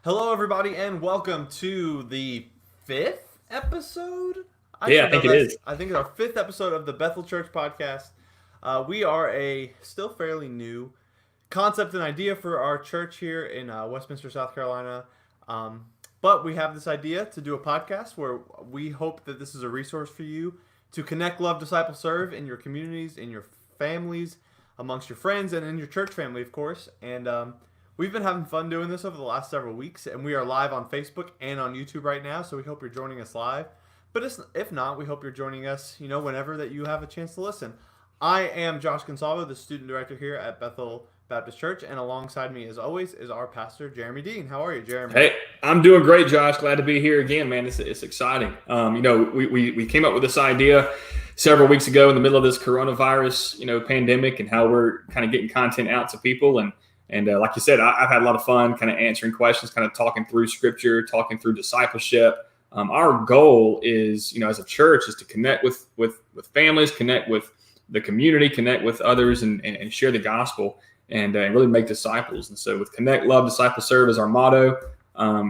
Hello, everybody, and welcome to the fifth episode. I Yeah, should I know think it that's. is. I think it's our fifth episode of the Bethel Church podcast. We are a still fairly new concept and idea for our church here in Westminster, South Carolina. But we have this idea to do a podcast where we hope that this is a resource for you to connect, love, disciple, serve in your communities, in your families, amongst your friends, and in your church family, of course. And we've been having fun doing this over the last several weeks, and we are live on Facebook and on YouTube right now. So we hope you're joining us live. But if not, we hope you're joining us, whenever that you have a chance to listen. I am Josh Gonsalvo, the student director here at Bethel Baptist Church, and alongside me, as always, is our pastor, Jeromy Dean. How are you, Jeromy? Hey, I'm doing great, Josh. Glad to be here again, man. It's exciting. We came up with this idea several weeks ago in the middle of this coronavirus, pandemic, and how we're kind of getting content out to people. And like you said, I've had a lot of fun kind of answering questions, kind of talking through scripture, talking through discipleship. Our goal is, as a church, is to connect with families, connect with the community, connect with others, and share the gospel. And really make disciples. And so with Connect, Love, Disciple, Serve is our motto.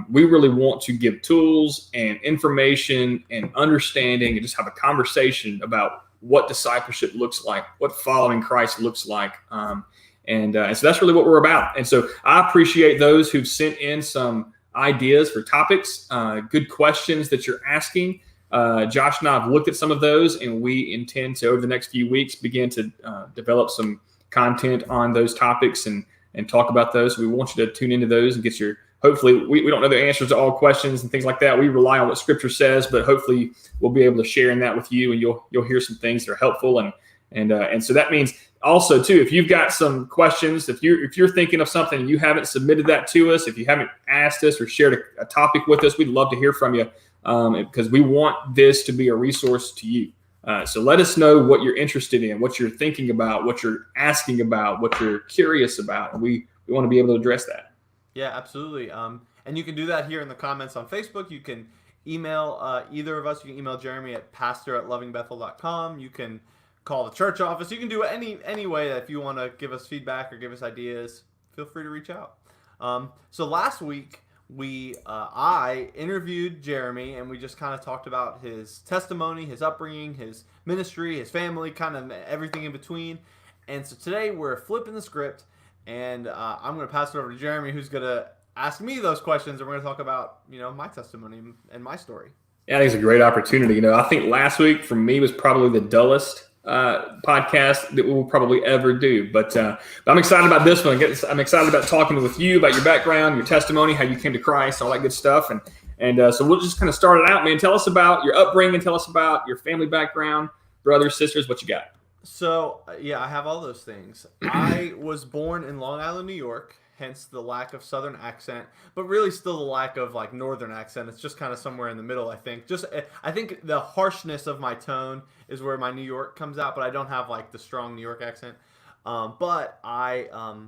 We really want to give tools and information and understanding and just have a conversation about what discipleship looks like, what following Christ looks like. And so that's really what we're about. And so I appreciate those who've sent in some ideas for topics, good questions that you're asking. Josh and I have looked at some of those, and we intend to, over the next few weeks, begin to develop some content on those topics and talk about those. So we want you to tune into those and get your, hopefully, we don't know the answers to all questions and things like that. We rely on what scripture says, but hopefully we'll be able to share in that with you, and you'll hear some things that are helpful. And so that means also too, if you've got some questions, if you're thinking of something and you haven't submitted that to us, if you haven't asked us or shared a topic with us, we'd love to hear from you, because we want this to be a resource to you. So let us know what you're interested in, what you're thinking about, what you're asking about, what you're curious about. And we want to be able to address that. Yeah, absolutely. And you can do that here in the comments on Facebook. You can email either of us. You can email Jeromy at pastor@lovingbethel.com. You can call the church office. You can do it any way that if you want to give us feedback or give us ideas, feel free to reach out. So last week, I interviewed Jeromy, and we just kind of talked about his testimony, his upbringing, his ministry, his family, kind of everything in between. And so today we're flipping the script, and I'm going to pass it over to Jeromy, who's going to ask me those questions, and we're going to talk about my testimony and my story. Yeah, I think it's a great opportunity. I think last week for me was probably the dullest podcast that we'll probably ever do. But I'm excited about this one. I'm excited about talking with you about your background, your testimony, how you came to Christ, all that good stuff. And so we'll just kind of start it out, man. Tell us about your upbringing. Tell us about your family background, brothers, sisters, what you got. So, yeah, I have all those things. I was born in Long Island, New York, hence the lack of Southern accent, but really still the lack of like Northern accent. It's just kind of somewhere in the middle, I think. I think the harshness of my tone is where my New York comes out, but I don't have like the strong New York accent. But a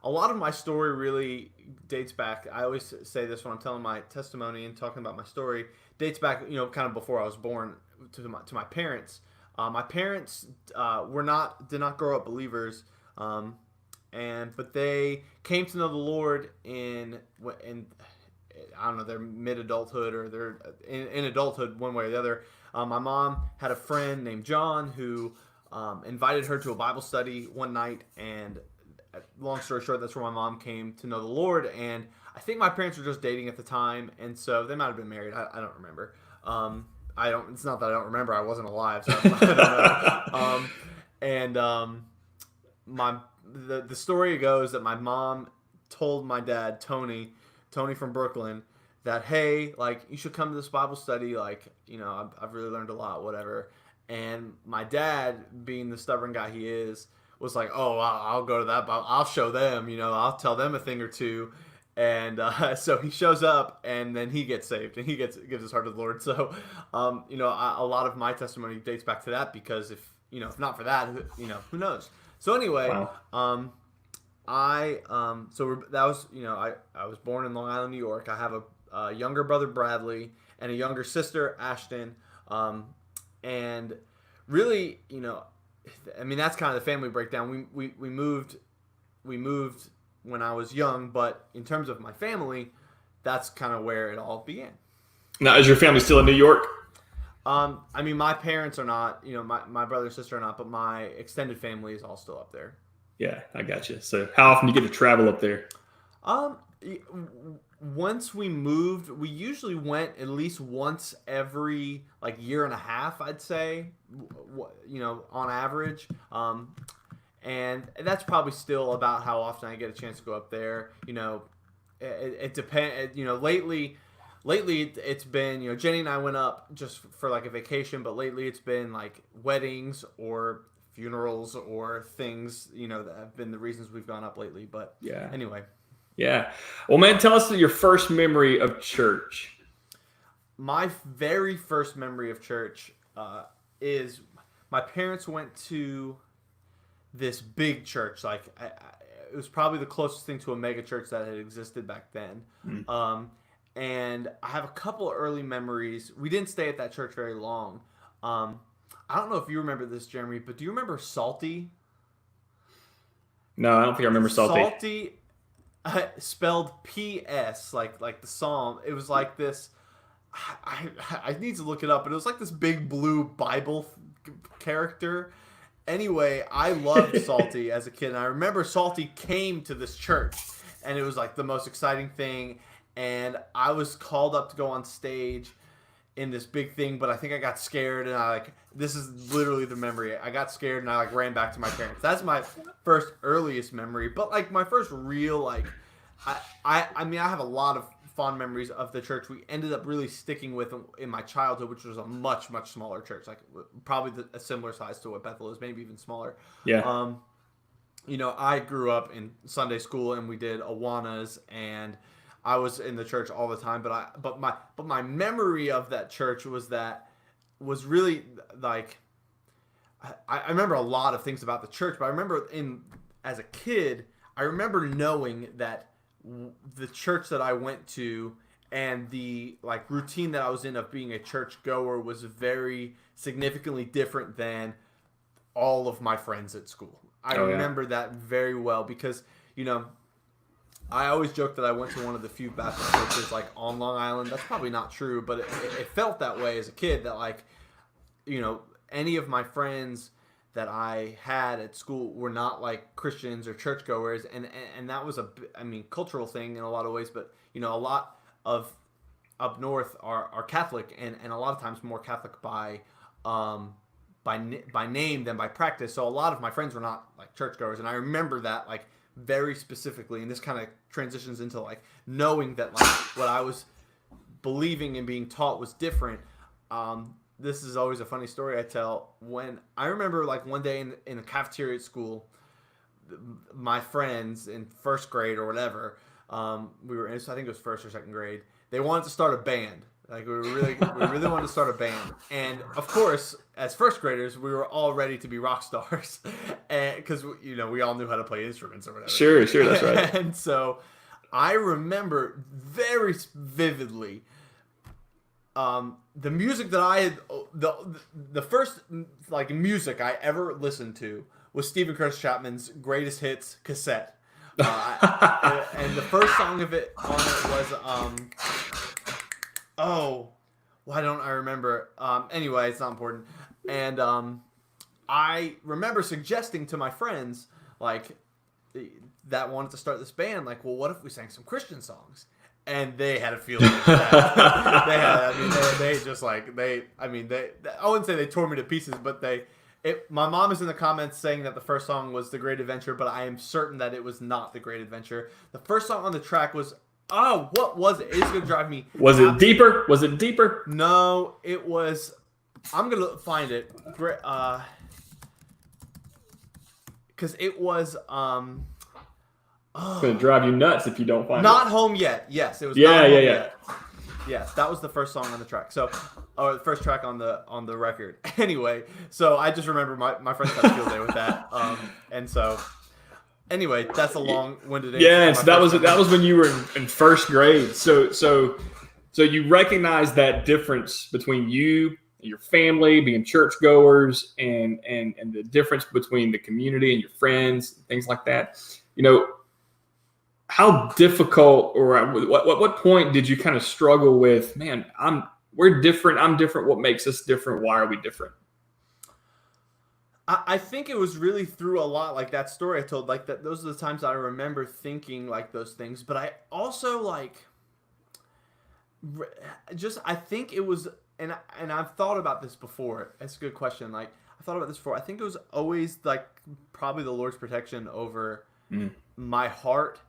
lot of my story really dates back. I always say this when I'm telling my testimony and talking about my story, dates back, kind of before I was born to my parents. My parents did not grow up believers, but they came to know the Lord in I don't know, their mid adulthood or their in adulthood, one way or the other. My mom had a friend named John who invited her to a Bible study one night, and long story short, that's where my mom came to know the Lord. And I think my parents were just dating at the time, and so they might have been married. I don't remember. It's not that I don't remember. I wasn't alive, so I don't know. The story goes that my mom told my dad, Tony from Brooklyn, that hey, like you should come to this Bible study. Like I've really learned a lot, whatever. And my dad, being the stubborn guy he is, was like, oh, I'll go to that. I'll show them. I'll tell them a thing or two. And so he shows up, and then he gets saved, and he gives his heart to the Lord. So, a lot of my testimony dates back to that, because if not for that, who knows? So anyway, Wow. I was born in Long Island, New York. I have a younger brother, Bradley, and a younger sister, Ashton. And really, that's kind of the family breakdown. We moved when I was young, but in terms of my family, that's kind of where it all began. Now, is your family still in New York? I mean, my parents are not, my brother and sister are not, but my extended family is all still up there. Yeah, I got you. So how often do you get to travel up there? Um, Once we moved, we usually went at least once every like year and a half, I'd say, on average. And that's probably still about how often I get a chance to go up there. It depends. Lately it's been, Jenny and I went up just for like a vacation, but lately it's been like weddings or funerals or things, that have been the reasons we've gone up lately. But Yeah. anyway. Yeah. Well, man, tell us your first memory of church. My very first memory of church is my parents went to this big church. Like, it was probably the closest thing to a mega church that had existed back then. And I have a couple of early memories. We didn't stay at that church very long. I don't know if you remember this, Jeromy, but do you remember Salty? No, I don't think I remember Salty. Salty, spelled P-S, like the psalm. It was like this. I need to look it up, but it was like this big blue Bible character. Anyway, I loved Salty as a kid, and I remember Salty came to this church, and it was like the most exciting thing. And I was called up to go on stage in this big thing, but I think I got scared, and this is literally the memory. I got scared, and I ran back to my parents. That's my first earliest memory, but like my first real I mean, I have a lot of fond memories of the church we ended up really sticking with in my childhood, which was a much, much smaller church, like probably a similar size to what Bethel is, maybe even smaller. Yeah. I grew up in Sunday school, and we did Awanas, and I was in the church all the time, but my memory of that church was really like, I remember a lot of things about the church, but I remember as a kid, I remember knowing that the church that I went to and the like routine that I was in of being a church goer was very significantly different than all of my friends at school. I remember that very well because, I always joke that I went to one of the few Baptist churches like on Long Island. That's probably not true, but it felt that way as a kid that like, any of my friends that I had at school were not like Christians or churchgoers, and that was cultural thing in a lot of ways, but a lot of up north are Catholic and a lot of times more Catholic by name than by practice. So a lot of my friends were not like churchgoers, and I remember that like very specifically, and this kind of transitions into like knowing that like what I was believing and being taught was different. This is always a funny story I tell. When I remember like one day in a cafeteria at school, my friends in first grade or whatever, we were in, I think it was first or second grade, they wanted to start a band. Like we really wanted to start a band, and of course, as first graders, we were all ready to be rock stars, because we all knew how to play instruments or whatever. Sure, that's right. And so, I remember very vividly, the music that I had, the first like music I ever listened to was Stephen Curtis Chapman's Greatest Hits cassette, and the first song of it on it was why don't I remember? Anyway, it's not important. And I remember suggesting to my friends, like, that wanted to start this band, like, well, what if we sang some Christian songs? And they had a feeling of that. I wouldn't say they tore me to pieces, but my mom is in the comments saying that the first song was The Great Adventure, but I am certain that it was not The Great Adventure. The first song on the track was, what was it? It's going to drive me. Was it Deeper? Was it Deeper? No, it was. I'm going to find it. Because it was. It's going to drive you nuts if you don't find it. Not Home Yet. Yes, it was. Yeah. Yet. Yes, that was the first song on the track. So, or the first track on the record. Anyway, so I just remember my friends had a field day with that. And so. Anyway, that's a long-winded answer. Yeah, so that was when you were in first grade. So you recognize that difference between you and your family being churchgoers and the difference between the community and your friends, things like that. how difficult, or at what point did you kind of struggle with, man, we're different, I'm different, what makes us different, why are we different? I think it was really through a lot, like that story I told, like that. Those are the times I remember thinking like those things. But I also like just I think it was, and I've thought about this before. It's a good question. Like I thought about this before. I think it was always like probably the Lord's protection over Mm. my heart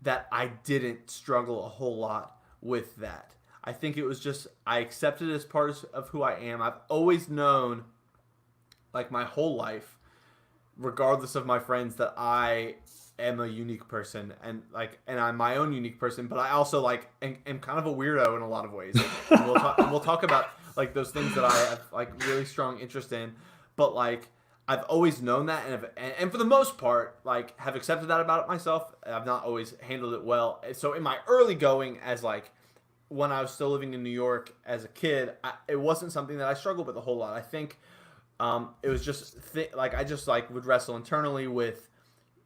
that I didn't struggle a whole lot with that. I think it was just I accepted it as part of who I am. I've always known, like my whole life, regardless of my friends, that I am a unique person, and I'm my own unique person. But I also like am kind of a weirdo in a lot of ways. And we'll talk about like those things that I have like really strong interest in. But like I've always known that, and for the most part, like have accepted that about myself. I've not always handled it well. So in my early going, as like when I was still living in New York as a kid, it wasn't something that I struggled with a whole lot. I think it was just like I just like would wrestle internally with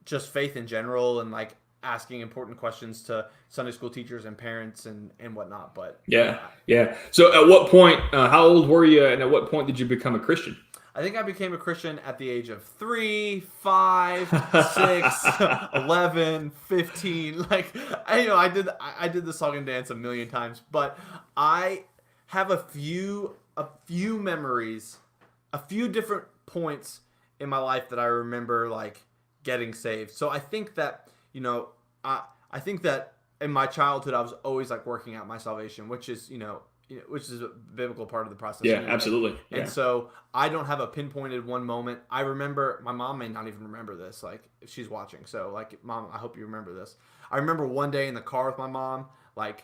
just faith in general, and like asking important questions to Sunday school teachers and parents and whatnot. But Yeah, yeah. So at what point, how old were you, and at what point did you become a Christian? I think I became a Christian at the age of 3, 5, 6, 11, 15. Like I did the song and dance a million times, but I have a few memories, a few different points in my life that I remember like getting saved. So I think that, I think that in my childhood I was always like working out my salvation, which is, which is a biblical part of the process. Yeah, anyway. absolutely. Yeah. And so I don't have a pinpointed one moment. I remember, my mom may not even remember this, like if she's watching. So like, Mom, I hope you remember this. I remember one day in the car with my mom, like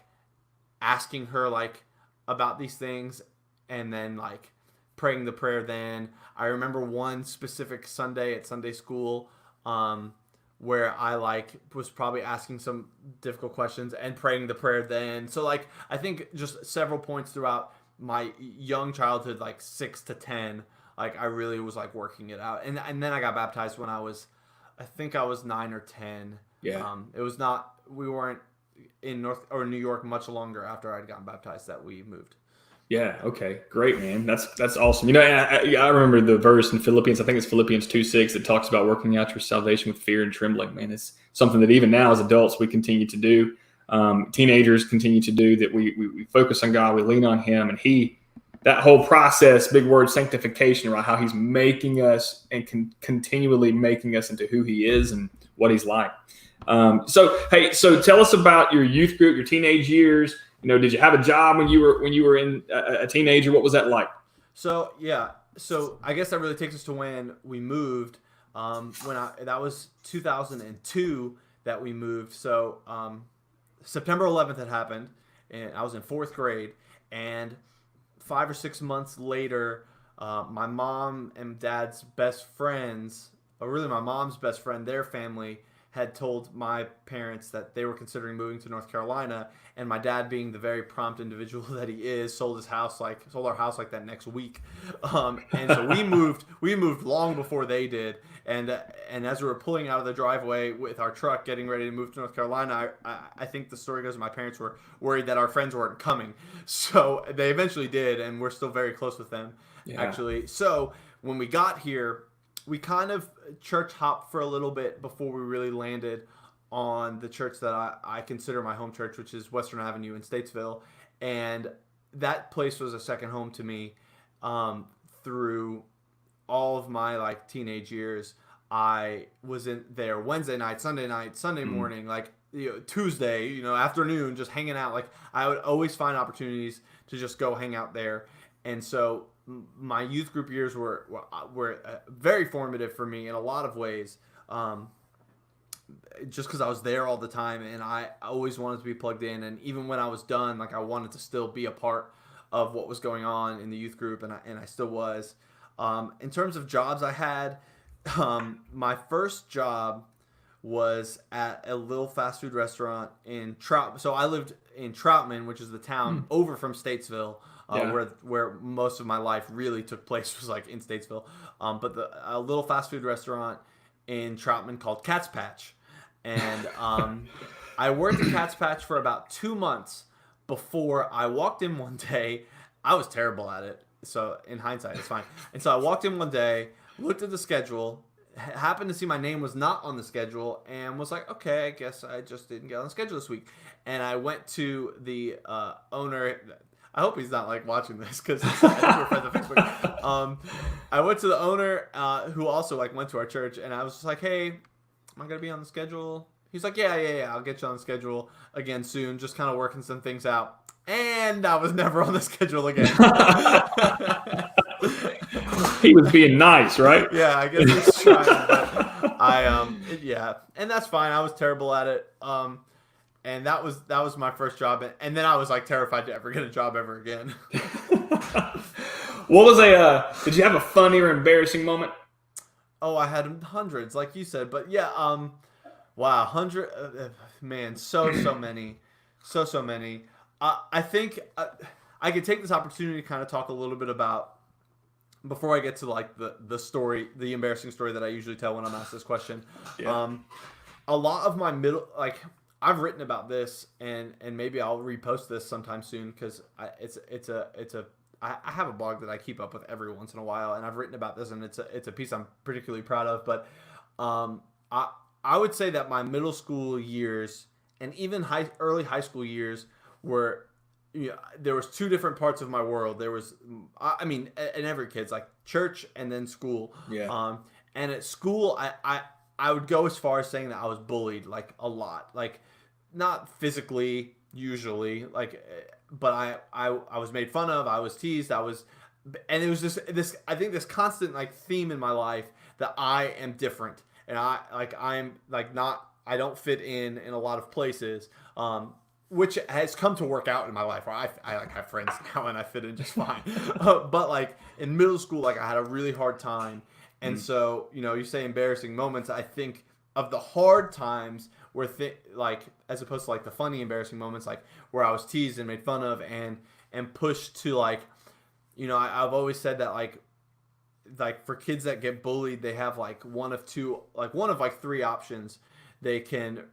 asking her like about these things, and then like praying the prayer then. I remember one specific Sunday at Sunday school, where I like was probably asking some difficult questions and praying the prayer then. So like I think just several points throughout my young childhood, like 6 to 10, like I really was like working it out. And then I got baptized when I think I was 9 or 10. Yeah. It was not, we weren't in New York much longer after I'd gotten baptized that we moved. Yeah. Okay. Great, man. That's awesome. I remember the verse in Philippians. I think it's Philippians 2:6 that talks about working out your salvation with fear and trembling. Man, it's something that even now as adults we continue to do. Teenagers continue to do that. We focus on God. We lean on Him, and that whole process, big word, sanctification, right? How He's making us and continually making us into who He is and what He's like. So tell us about your youth group, your teenage years. Did you have a job when you were in a teenager? What was that like? So yeah, so I guess that really takes us to when we moved. That was 2002 that we moved. So September 11th had happened, and I was in 4th grade. And 5 or 6 months later, my mom and dad's best friends, or really my mom's best friend, their family had told my parents that they were considering moving to North Carolina, and my dad, being the very prompt individual that he is, sold our house like that next week. And so we moved long before they did. And as we were pulling out of the driveway with our truck, getting ready to move to North Carolina, I think the story goes my parents were worried that our friends weren't coming. So they eventually did, and we're still very close with them, actually. So when we got here, we kind of church hopped for a little bit before we really landed on the church that I consider my home church, which is Western Avenue in Statesville. And that place was a second home to me through all of my like teenage years. I was in there Wednesday night, Sunday morning, like Tuesday, afternoon, just hanging out. Like I would always find opportunities to just go hang out there. And so my youth group years were very formative for me in a lot of ways, just because I was there all the time, and I always wanted to be plugged in. And even when I was done, like I wanted to still be a part of what was going on in the youth group, and I still was. In terms of jobs I had, my first job was at a little fast food restaurant in Troutman. So I lived in Troutman, which is the town over from Statesville. Where most of my life really took place was like in Statesville. But a little fast food restaurant in Troutman called Cat's Patch. And I worked at Cat's Patch for about 2 months before I walked in one day. I was terrible at it, so in hindsight, it's fine. And so I walked in one day, looked at the schedule, happened to see my name was not on the schedule, and was like, okay, I guess I just didn't get on the schedule this week. And I went to the owner. I hope he's not like watching this because I think we're friends on Facebook. I went to the owner who also like went to our church, and I was just like, hey, am I gonna be on the schedule? He's like, yeah, I'll get you on the schedule again soon. Just kind of working some things out. And I was never on the schedule again. He was being nice, right? Yeah, I guess he's trying. But yeah, and that's fine. I was terrible at it. And that was my first job, and then I was like terrified to ever get a job ever again. What was did you have a funny or embarrassing moment? Oh, I had hundreds, like you said, but yeah, wow, man, so many, so many. I think I could take this opportunity to kind of talk a little bit about, before I get to like the story, the embarrassing story that I usually tell when I'm asked this question. Yeah. A lot of my I've written about this, and maybe I'll repost this sometime soon because I have a blog that I keep up with every once in a while, and I've written about this, and it's a piece I'm particularly proud of. But I would say that my middle school years and even early high school years were, there was two different parts of my world. There was, I mean, and every kid's like church and then school. Yeah. And at school, I would go as far as saying that I was bullied like a lot, like not physically usually, like, but I was made fun of. I was teased. And it was just this. I think this constant like theme in my life that I am different, and I'm not. I don't fit in a lot of places. Which has come to work out in my life, where I like have friends now and I fit in just fine. But like in middle school, like I had a really hard time. And so, you say embarrassing moments. I think of the hard times where like, as opposed to like the funny embarrassing moments, like where I was teased and made fun of and pushed to like, I've always said that like for kids that get bullied, they have like one of three options. They can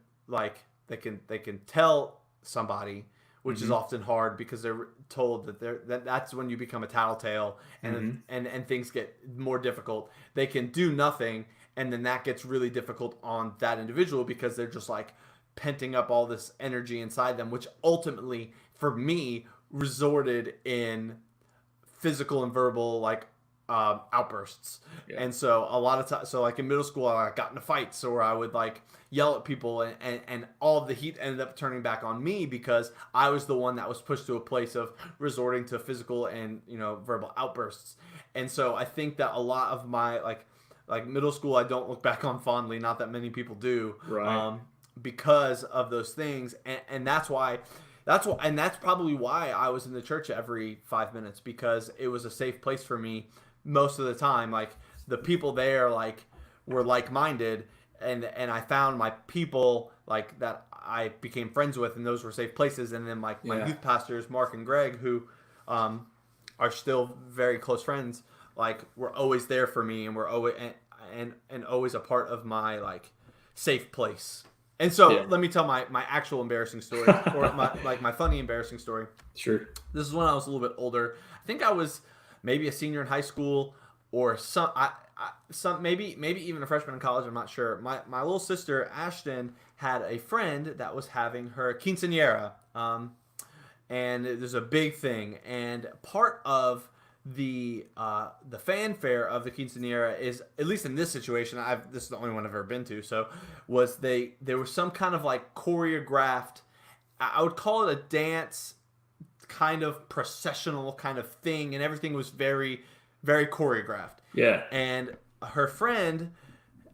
tell somebody, which is often hard because they're told that's when you become a tattletale and things get more difficult. They can do nothing, and then that gets really difficult on that individual because they're just like penting up all this energy inside them, which ultimately for me resorted in physical and verbal like outbursts. Yeah. And so a lot of times, so like in middle school, I got into fights, or I would like yell at people, and all of the heat ended up turning back on me because I was the one that was pushed to a place of resorting to physical and verbal outbursts. And so I think that a lot of my like middle school, I don't look back on fondly. Not that many people do, right? Because of those things, and that's probably why I was in the church every 5 minutes, because it was a safe place for me most of the time. Like the people there were like-minded, and I found my people like that I became friends with, and those were safe places. And then like my youth pastors, Mark and Greg, who are still very close friends, like were always there for me, and were always and always a part of my like safe place. And so let me tell my actual embarrassing story, or my funny embarrassing story. Sure. This is when I was a little bit older. I think I was maybe a senior in high school, or maybe even a freshman in college. I'm not sure. My little sister Ashton had a friend that was having her quinceañera, and there's a big thing. And part of the fanfare of the quinceañera is, at least in this situation, this is the only one I've ever been to, so there was some kind of like choreographed, I would call it a dance kind of processional kind of thing, and everything was very, very choreographed. Yeah. And her friend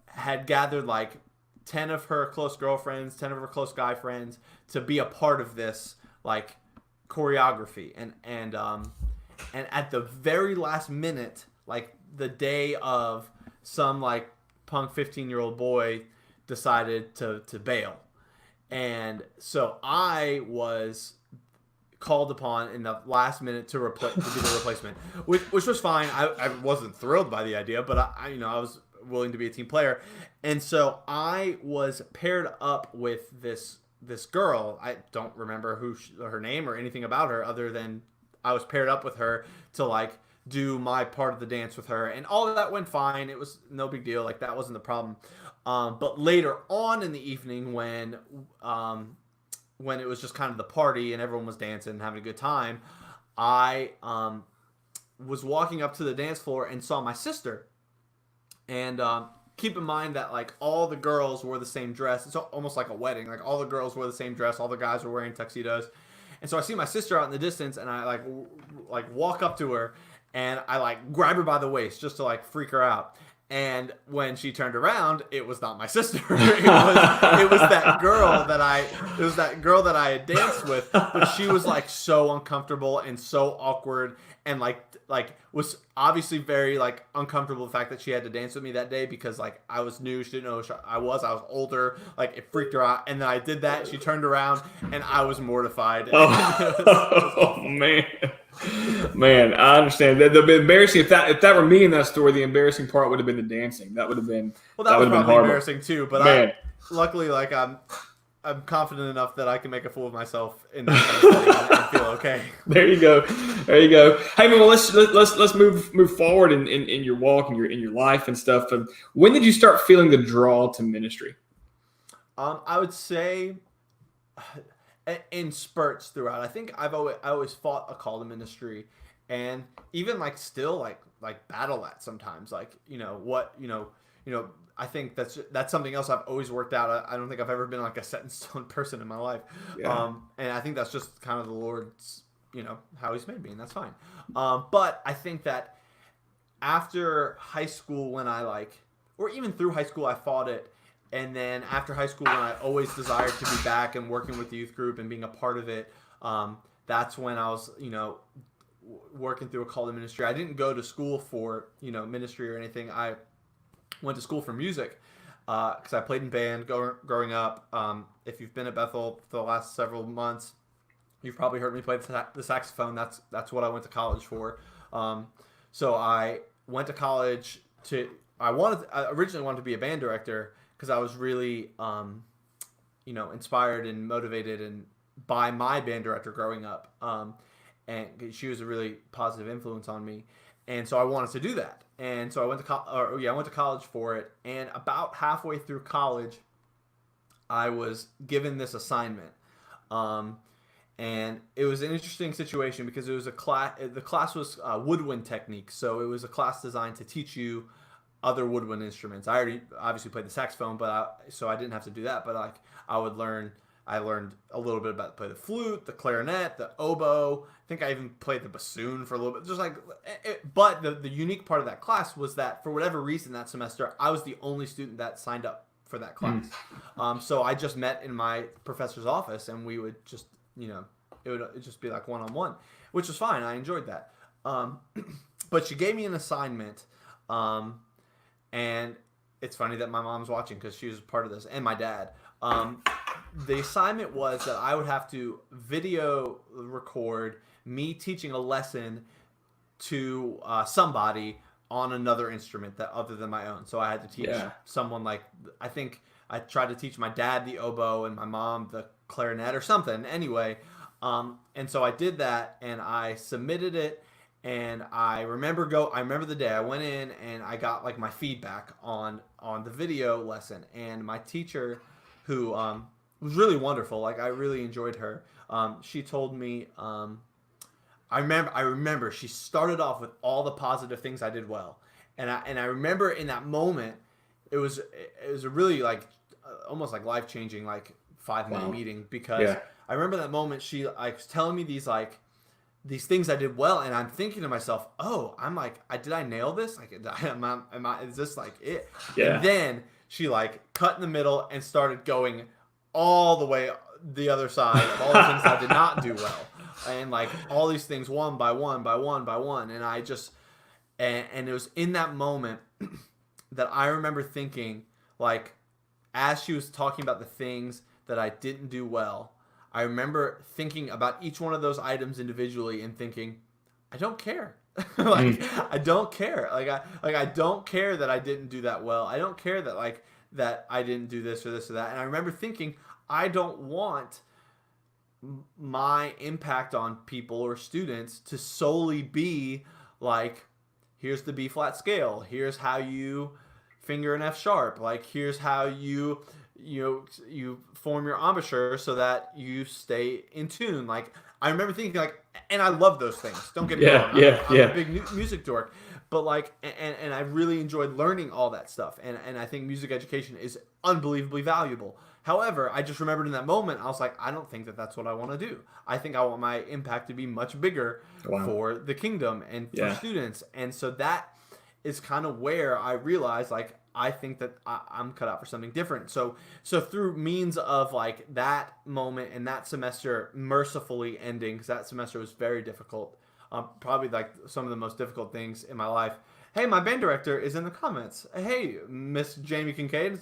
had gathered like 10 of her close girlfriends, 10 of her close guy friends to be a part of this like choreography, and at the very last minute, like the day of, some like punk 15-year-old boy decided to bail. And so I was called upon in the last minute to be the replacement, which was fine. I wasn't thrilled by the idea, but I was willing to be a team player. And so I was paired up with this this girl. I don't remember her name or anything about her other than I was paired up with her to like do my part of the dance with her, and all of that went fine. It was no big deal. Like that wasn't the problem. But later on in the evening, when it was just kind of the party and everyone was dancing and having a good time, I was walking up to the dance floor and saw my sister. And keep in mind that like all the girls wore the same dress. It's almost like a wedding. Like all the girls wore the same dress. All the guys were wearing tuxedos. And so I see my sister out in the distance, and I like walk up to her, and I like grab her by the waist just to like freak her out. And when she turned around, it was not my sister. It was that girl that I had danced with, but she was like so uncomfortable and so awkward, and like was obviously very like uncomfortable the fact that she had to dance with me that day, because like I was new, she didn't know who I was older, like it freaked her out. And then I did that, she turned around, and I was mortified. Oh man, I understand. The embarrassing, if that were me in that story, the embarrassing part would have been the dancing. That would have been that was probably embarrassing too. But man. Luckily, like I'm confident enough that I can make a fool of myself in that kind of setting and feel okay. There you go. Hey man, well let's move forward in your walk and in your life and stuff. When did you start feeling the draw to ministry? I would say in spurts throughout. I think I always fought a call to ministry, and even like still like battle that sometimes. Like I think that's something else I've always worked out. I don't think I've ever been like a set in stone person in my life. Yeah. And I think that's just kind of the Lord's, how He's made me, and that's fine. But I think that after high school, when or even through high school, I fought it. And then after high school, when I always desired to be back and working with the youth group and being a part of it, that's when I was, working through a call to ministry. I didn't go to school for, ministry or anything. I went to school for music because I played in band growing up. If you've been at Bethel for the last several months, you've probably heard me play the saxophone. That's what I went to college for. So I went to college I originally wanted to be a band director, because I was really, inspired and motivated by my band director growing up. And she was a really positive influence on me. And so I wanted to do that. And so I went to college for it. And about halfway through college, I was given this assignment. And it was an interesting situation because it was the class was woodwind techniques. So it was a class designed to teach you other woodwind instruments. I already obviously played the saxophone, so I didn't have to do that. But I learned a little bit about play the flute, the clarinet, the oboe. I think I even played the bassoon for a little bit. Just but the unique part of that class was that for whatever reason that semester, I was the only student that signed up for that class. So I just met in my professor's office, and we would just it would just be like one-on-one, which was fine. I enjoyed that. But she gave me an assignment. And it's funny that my mom's watching because she was part of this, and my dad. The assignment was that I would have to video record me teaching a lesson to somebody on another instrument other than my own. So I had to teach someone I think I tried to teach my dad the oboe and my mom the clarinet or something. Anyway, and so I did that, and I submitted it. And I remember the day I went in and I got like my feedback on the video lesson, and my teacher, who was really wonderful, like I really enjoyed her. She told me, I remember she started off with all the positive things I did well, and I remember in that moment, it was a really like almost like life changing like 5-minute meeting, because I remember that moment she was telling me these things I did well, and I'm thinking to myself, I'm like, did I nail this? Like, is this like it? Yeah. And then she like cut in the middle and started going all the way the other side of all the things I did not do well, and like all these things one by one by one by one, and I just and it was in that moment that I remember thinking, like, as she was talking about the things that I didn't do well, I remember thinking about each one of those items individually and thinking, I don't care. I don't care. I don't care that I didn't do that well. I don't care that that I didn't do this or this or that. And I remember thinking, I don't want my impact on people or students to solely be like, here's the B flat scale, here's how you finger an F sharp, like here's how you form your embouchure so that you stay in tune. Like I remember thinking like, and I love those things, don't get me wrong, I'm a big music dork, but like, and I really enjoyed learning all that stuff, and I think music education is unbelievably valuable. However, I just remembered in that moment, I was like, I don't think that that's what I want to do. I think I want my impact to be much bigger for the kingdom and for students. And so that is kind of where I realized, like, I think that I'm cut out for something different. So through means of like that moment and that semester mercifully ending, because that semester was very difficult, probably like some of the most difficult things in my life. Hey, my band director is in the comments. Hey, Miss Jamie Kincaid,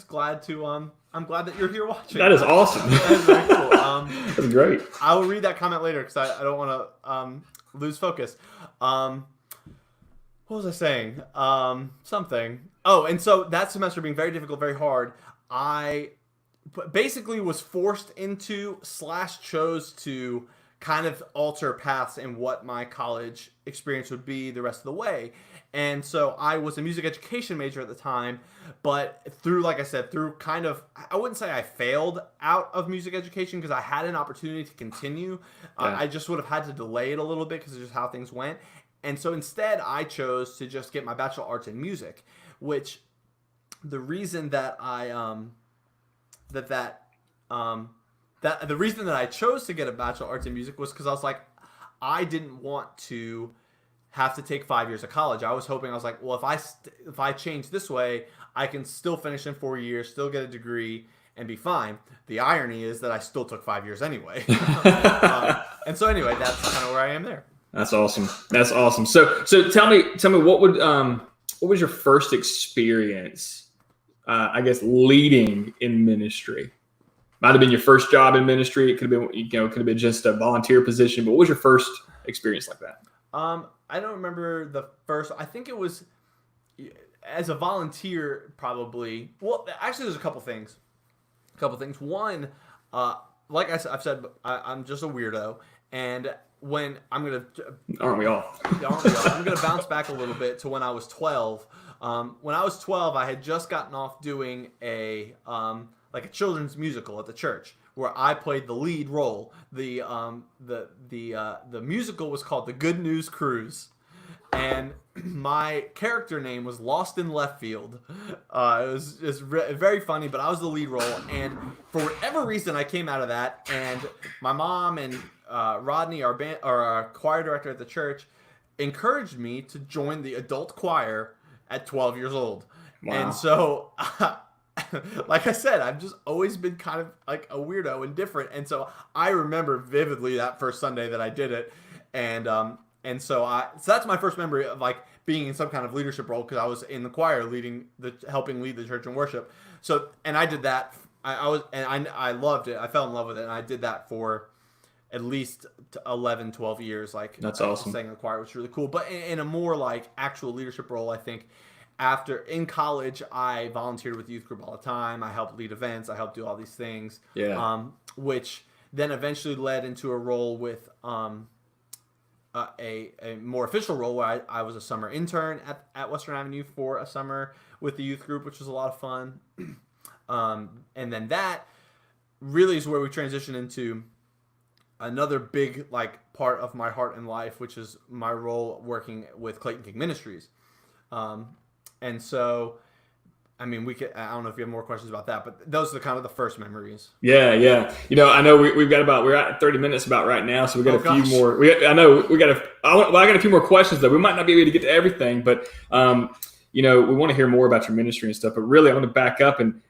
I'm glad that you're here watching. That is awesome. That is very cool. That's great. I will read that comment later because I don't want to lose focus. What was I saying? Something. Oh, and so that semester being very difficult, very hard, I basically was forced into / chose to kind of alter paths in what my college experience would be the rest of the way. And so I was a music education major at the time, but through, like I said, through kind of, I wouldn't say I failed out of music education because I had an opportunity to continue. I just would have had to delay it a little bit because of just how things went. And so instead I chose to just get my Bachelor of Arts in Music, which the reason that the reason that I chose to get a Bachelor of Arts in Music was because I was like, I didn't want to have to take 5 years of college. I was like, well, if I change this way, I can still finish in 4 years, still get a degree, and be fine. The irony is that I still took 5 years anyway. And so anyway, that's kind of where I am there. That's awesome. That's awesome. So tell me, what was your first experience? I guess leading in ministry. Might have been your first job in ministry. It could have been just a volunteer position. But what was your first experience like that? I don't remember the first. I think it was as a volunteer, probably. Well, actually, there's a couple things. One, like I've said, I'm just a weirdo, and when I'm gonna, aren't we all? I'm gonna bounce back a little bit to when I was 12. When I was 12, I had just gotten off doing a children's musical at the church, where I played the lead role. The musical was called The Good News Cruise, and my character name was Lost in Left Field. It was very funny, but I was the lead role, and for whatever reason, I came out of that, and my mom and Rodney, our choir director at the church, encouraged me to join the adult choir at 12 years old. Wow. And so like I said, I've just always been kind of like a weirdo and different. And so I remember vividly that first Sunday that I did it. And so that's my first memory of like being in some kind of leadership role, because I was in the choir helping lead the church in worship. So, and I did that. I loved it. I fell in love with it. And I did that for at least 11, 12 years. Like, that's awesome. Sang in the choir, which was really cool. But in a more like actual leadership role, I think, in college, I volunteered with the youth group all the time. I helped lead events. I helped do all these things. Yeah. Which then eventually led into a role with a more official role where I was a summer intern at Western Avenue for a summer with the youth group, which was a lot of fun. And then that really is where we transitioned into another big like part of my heart and life, which is my role working with Clayton King Ministries. And so, I mean, I don't know if you have more questions about that, but those are kind of the first memories. Yeah. I know we're at 30 minutes about right now, so we got a few more. I got a few more questions though. We might not be able to get to everything, but we want to hear more about your ministry and stuff. But really, I want to back up and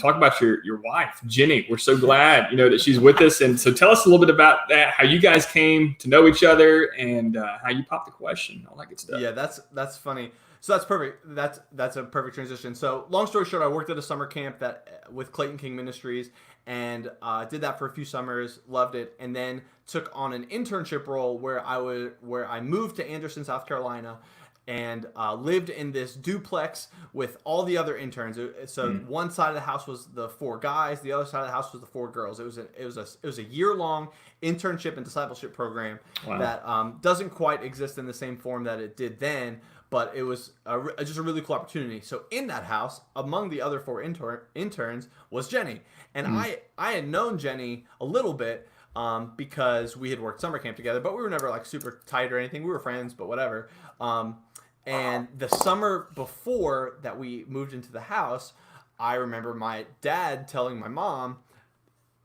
talk about your wife, Jenny. We're so glad that she's with us, and so tell us a little bit about that, how you guys came to know each other, and how you popped the question, all that good stuff. Yeah, that's funny. So that's perfect. That's a perfect transition. So long story short, I worked at a summer camp with Clayton King Ministries, and did that for a few summers, loved it, and then took on an internship role where I moved to Anderson, South Carolina, and lived in this duplex with all the other interns. So one side of the house was the 4 guys, the other side of the house was the 4 girls. It was a year-long internship and discipleship program that doesn't quite exist in the same form that it did then, but it was just a really cool opportunity. So in that house, among the other 4 interns was Jenny, and I had known Jenny a little bit because we had worked summer camp together, but we were never like super tight or anything. We were friends, but whatever. And the summer before that we moved into the house, I remember my dad telling my mom,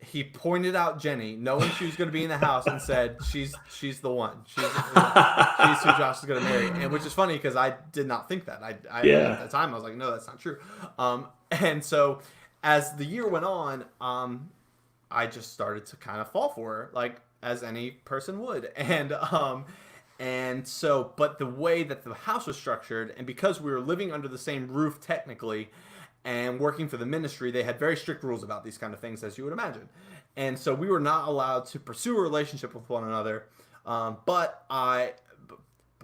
he pointed out Jenny, knowing she was going to be in the house, and said, she's the one. She's who Josh is going to marry. And which is funny because I did not think that. At the time, I was like, no, that's not true. And so as the year went on, I just started to kind of fall for her, like as any person would. And so, but the way that the house was structured, and because we were living under the same roof technically and working for the ministry, they had very strict rules about these kind of things, as you would imagine. And so we were not allowed to pursue a relationship with one another.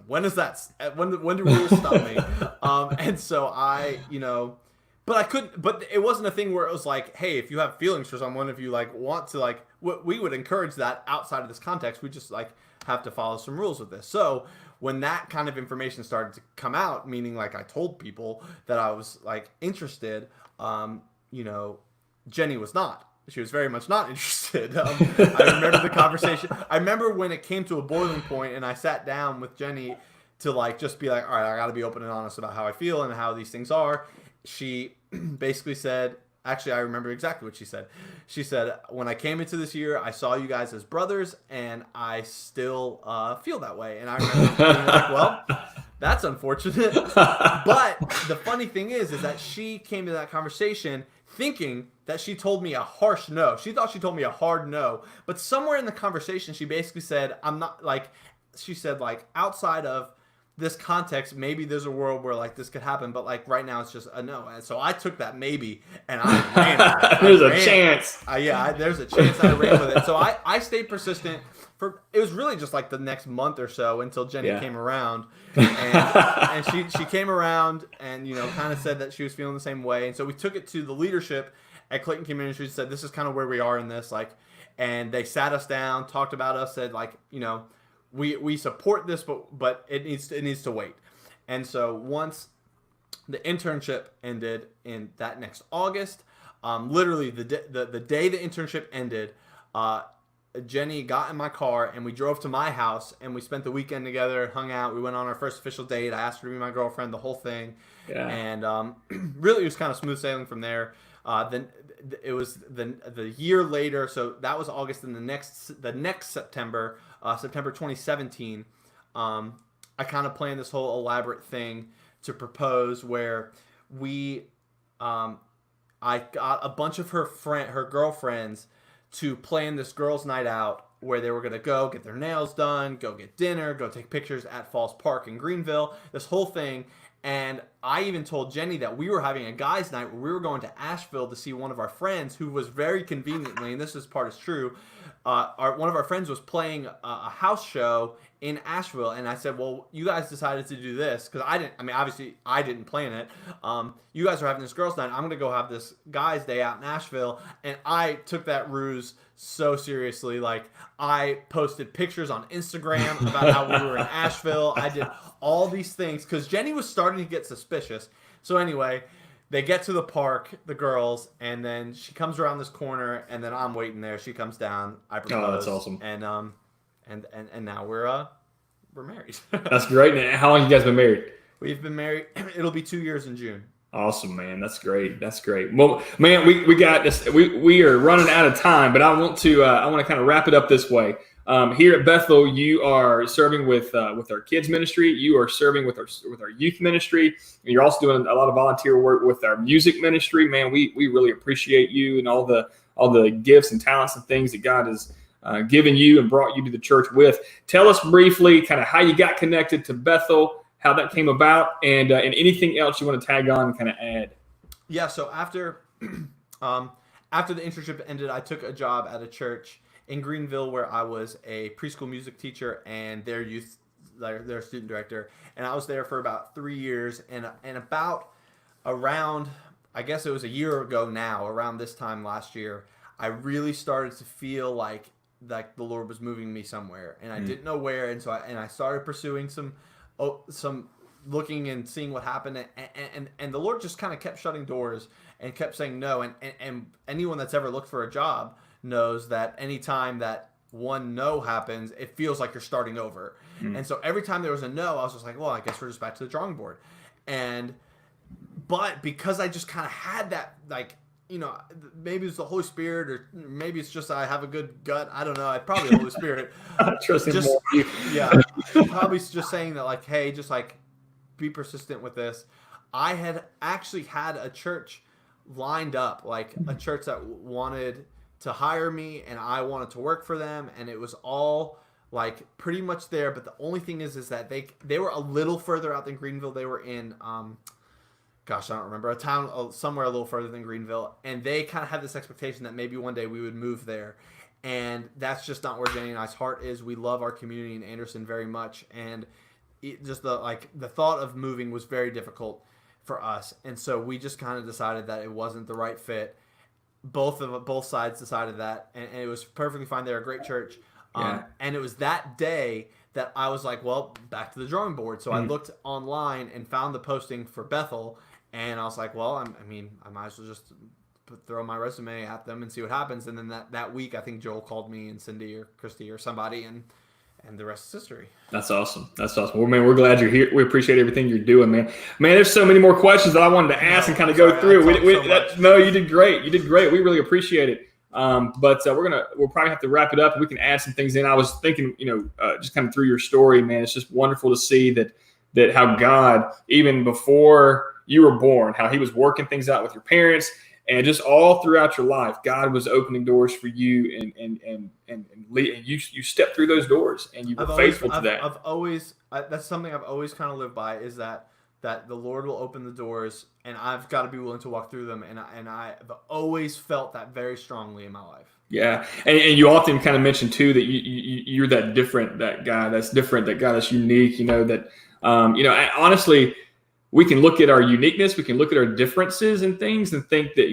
When is that? When do rules stop me? And so but I couldn't, but it wasn't a thing where it was like, hey, if you have feelings for someone, if you like want to like, we would encourage that outside of this context. We just like have to follow some rules with this. So when that kind of information started to come out, meaning like I told people that I was like interested, Jenny was not. She was very much not interested. I remember the conversation. I remember when it came to a boiling point and I sat down with Jenny to like just be like, all right, I got to be open and honest about how I feel and how these things are. She basically said, actually, I remember exactly what she said. She said, when I came into this year, I saw you guys as brothers, and I still feel that way. And I remember being like, well, that's unfortunate. But the funny thing is that she came to that conversation thinking that she told me a harsh no. She thought she told me a hard no. But somewhere in the conversation, she basically said, she said, outside of this context, maybe there's a world where like this could happen, but like right now it's just a no. And so I took that maybe and I ran with it. There's a chance. There's a chance I ran with it. So I stayed persistent it was really just like the next month or so until Jenny came around, and she came around and kind of said that she was feeling the same way. And so we took it to the leadership at Clayton Community Ministries, said this is kind of where we are in this, and they sat us down, talked about us, said we support this, but it needs to wait. And so once the internship ended in that next August, literally the day the internship ended, Jenny got in my car and we drove to my house and we spent the weekend together, hung out. We went on our first official date. I asked her to be my girlfriend, the whole thing. Yeah. And really it was kind of smooth sailing from there. Then it was the year later, so that was August, and the next September, September 2017, I kind of planned this whole elaborate thing to propose where I got a bunch of her girlfriends to plan this girls' night out where they were going to go get their nails done, go get dinner, go take pictures at Falls Park in Greenville, this whole thing. And I even told Jenny that we were having a guys' night where we were going to Asheville to see one of our friends who was very conveniently, and this part is true, one of our friends was playing a house show in Asheville. And I said, well, you guys decided to do this because obviously I didn't plan it. You guys are having this girls' night. I'm going to go have this guys' day out in Asheville. And I took that ruse so seriously. Like, I posted pictures on Instagram about how we were in Asheville. I did all these things because Jenny was starting to get suspicious. So anyway, they get to the park, the girls, and then she comes around this corner, and then I'm waiting there. She comes down. I propose. Oh, that's awesome. And now we're married. That's great. And how long have you guys been married? We've been married. It'll be 2 years in June. Awesome, man. That's great. That's great. Well, man, we got this. We are running out of time, but I want to kind of wrap it up this way. Here at Bethel, you are serving with our kids ministry. You are serving with our youth ministry. And you're also doing a lot of volunteer work with our music ministry. Man, we really appreciate you and all the gifts and talents and things that God has given you and brought you to the church with. Tell us briefly kind of how you got connected to Bethel, how that came about, and anything else you want to tag on and kind of add. Yeah. So after the internship ended, I took a job at a church in Greenville where I was a preschool music teacher and their youth their student director, and I was there for about 3 years, and about around, I guess it was a year ago now, around this time last year, I really started to feel like the Lord was moving me somewhere, and I didn't know where, and so I started pursuing some looking and seeing what happened, and the Lord just kind of kept shutting doors and kept saying no, and anyone that's ever looked for a job knows that anytime that one no happens, it feels like you're starting over. And so every time there was a no, I was just like, well, I guess we're just back to the drawing board. But because I just kind of had that, like, you know, maybe it's the Holy Spirit, or maybe it's just I have a good gut. I don't know. It's probably the Holy Spirit. Trust him more. Yeah, probably just saying that, like, hey, just like be persistent with this. I had actually had a church lined up, like a church that wanted to hire me, and I wanted to work for them, and it was all like pretty much there. But the only thing is that they were a little further out than Greenville. They were in gosh, I don't remember, a town somewhere a little further than Greenville, and they kind of had this expectation that maybe one day we would move there, and that's just not where Jenny and I's heart is. We love our community in Anderson very much, and just the thought of moving was very difficult for us, and so we just kind of decided that it wasn't the right fit. Both sides decided that, and it was perfectly fine. They're a great church, and it was that day that I was like, well, back to the drawing board. So I looked online and found the posting for Bethel. And I was like, well, I might as well just throw my resume at them and see what happens. And then that week, I think Joel called me, and Cindy or Christy or somebody, and the rest is history. That's awesome. Well, man, we're glad you're here. We appreciate everything you're doing, man. Man, there's so many more questions that I wanted to ask and kind of go through. No, you did great. We really appreciate it. But we'll probably have to wrap it up, and we can add some things in. I was thinking, just kind of through your story, man, it's just wonderful to see that how God, even before you were born, how he was working things out with your parents, and just all throughout your life, God was opening doors for you, and you stepped through those doors, and you were faithful to that. That's something I've always kind of lived by, is that the Lord will open the doors, and I've got to be willing to walk through them, and I've always felt that very strongly in my life. Yeah, and you often kind of mention too that you're that different, that guy that's different, that guy that's unique. Honestly, we can look at our uniqueness, we can look at our differences and things, and think that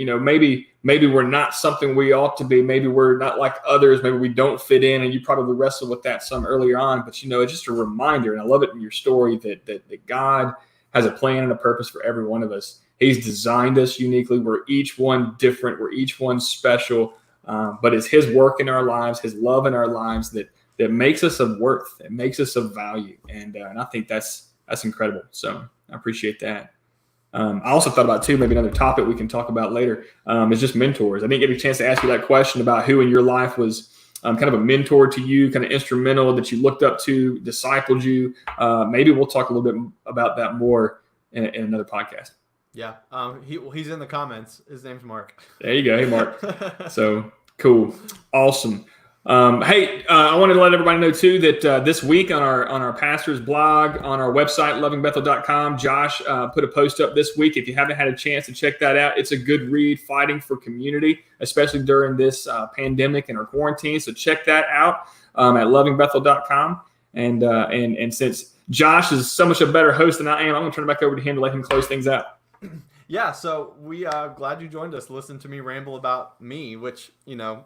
maybe we're not something we ought to be. Maybe we're not like others. Maybe we don't fit in, and you probably wrestled with that some earlier on. But it's just a reminder, and I love it in your story that God has a plan and a purpose for every one of us. He's designed us uniquely. We're each one different. We're each one special. But it's his work in our lives, his love in our lives that makes us of worth, it makes us of value. And I think that's incredible. So I appreciate that. I also thought about too, maybe another topic we can talk about later is just mentors. I didn't get a chance to ask you that question about who in your life was kind of a mentor to you, kind of instrumental, that you looked up to, discipled you. Maybe we'll talk a little bit about that more in another podcast. Yeah. He's in the comments. His name's Mark. There you go. Hey, Mark. So cool. Awesome. Hey, I wanted to let everybody know too that this week on our pastor's blog, on our website, lovingbethel.com, Josh put a post up this week. If you haven't had a chance to check that out, it's a good read, fighting for community, especially during this pandemic and our quarantine. So check that out at lovingbethel.com. And since Josh is so much a better host than I am, I'm going to turn it back over to him to let him close things out. Yeah, so we are glad you joined us. Listen to me ramble about me, which,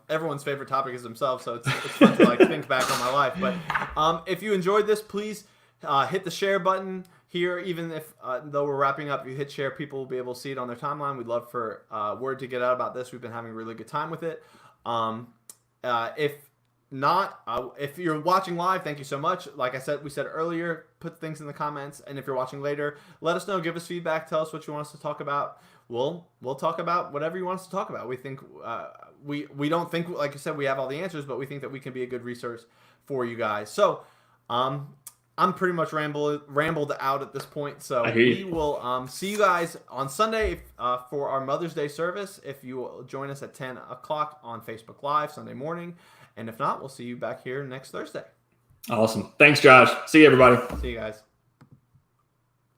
everyone's favorite topic is themselves, so it's fun to think back on my life. But if you enjoyed this, please hit the share button here. Even if, though we're wrapping up, you hit share, people will be able to see it on their timeline. We'd love for word to get out about this. We've been having a really good time with it. If not, if you're watching live, thank you so much. Like we said earlier, put things in the comments, and if you're watching later, let us know, give us feedback, tell us what you want us to talk about. We'll talk about whatever you want us to talk about. We think we don't think, like I said, we have all the answers, but we think that we can be a good resource for you guys. So I'm pretty much rambled out at this point, so we will see you guys on Sunday for our Mother's Day service. If you will join us at 10 o'clock on Facebook Live Sunday morning. And if not, we'll see you back here next Thursday. Awesome. Thanks, Josh. See you, everybody. See you guys.